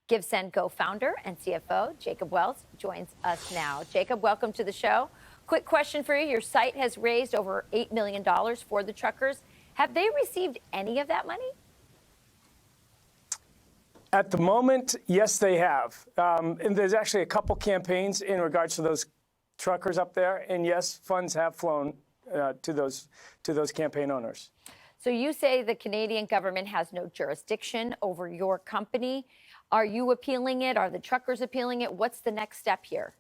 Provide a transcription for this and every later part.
GiveSendGo founder and CFO, Jacob Wells, joins us now. Jacob, welcome to the show. Quick question for you. Your site has raised over $8 million for the truckers. Have they received any of that money? At the moment, yes, they have. And there's actually a couple campaigns in regards to those truckers up there. And yes, funds have flown to those campaign owners. So you say the Canadian government has no jurisdiction over your company. Are you appealing it? Are the truckers appealing it? What's the next step here?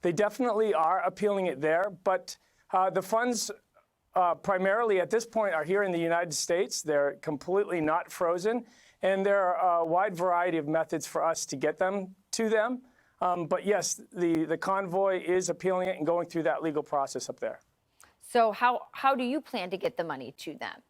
They definitely are appealing it there, but the funds primarily at this point are here in the United States. They're completely not frozen, and there are a wide variety of methods for us to get them to them. But yes, the convoy is appealing it and going through that legal process up there. So how do you plan to get the money to them?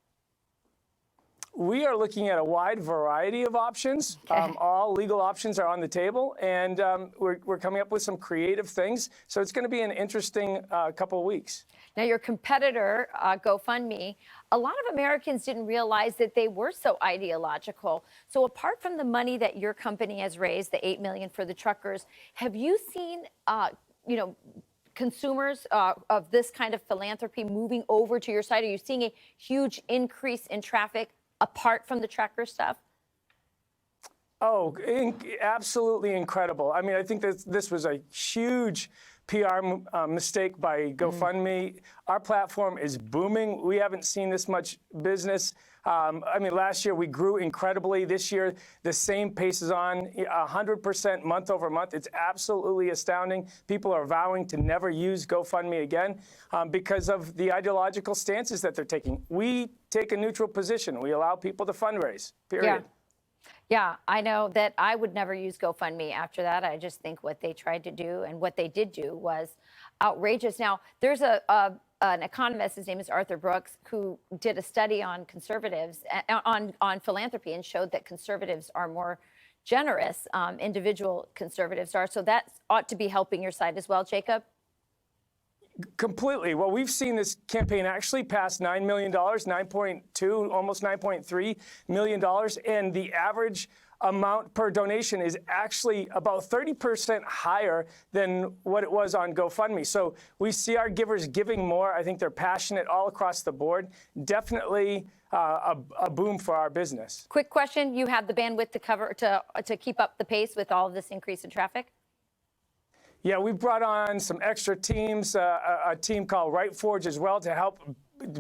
We are looking at a wide variety of options. Okay. All legal options are on the table, and we're coming up with some creative things. So it's going to be an interesting couple of weeks. Now, your competitor, GoFundMe, a lot of Americans didn't realize that they were so ideological. So apart from the money that your company has raised, the $8 million for the truckers, have you seen, consumers of this kind of philanthropy moving over to your site? Are you seeing a huge increase in traffic apart from the trucker stuff? Oh, absolutely incredible. I mean, I think that this was a huge PR mistake by GoFundMe. Our platform is booming. We haven't seen this much business. I mean, last year we grew incredibly. This year, the same pace is on 100% month over month. It's absolutely astounding. People are vowing to never use GoFundMe again because of the ideological stances that they're taking. We take a neutral position. We allow people to fundraise, period. Yeah, I know that I would never use GoFundMe after that. I just think what they tried to do and what they did do was outrageous. Now, there's an economist, his name is Arthur Brooks, who did a study on conservatives, on philanthropy, and showed that conservatives are more generous, individual conservatives are. So that ought to be helping your side as well, Jacob? Completely. Well, we've seen this campaign actually pass $9 million, 9.2, almost $9.3 million, and the average amount per donation is actually about 30% higher than what it was on GoFundMe. So we see our givers giving more. I think they're passionate all across the board. Definitely a boom for our business. Quick question: you have the bandwidth to cover to keep up the pace with all of this increase in traffic? Yeah, we brought on some extra teams, a team called Right Forge as well, to help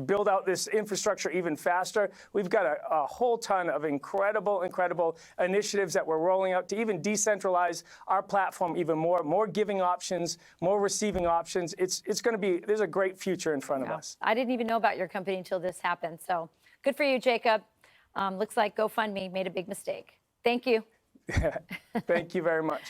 build out this infrastructure even faster. We've got a whole ton of incredible initiatives that we're rolling out to even decentralize our platform even more giving options, more receiving options. It's going to be, there's a great future in front of us. I didn't even know about your company until this happened. So good for you, Jacob. Looks like GoFundMe made a big mistake. Thank you. Thank you very much.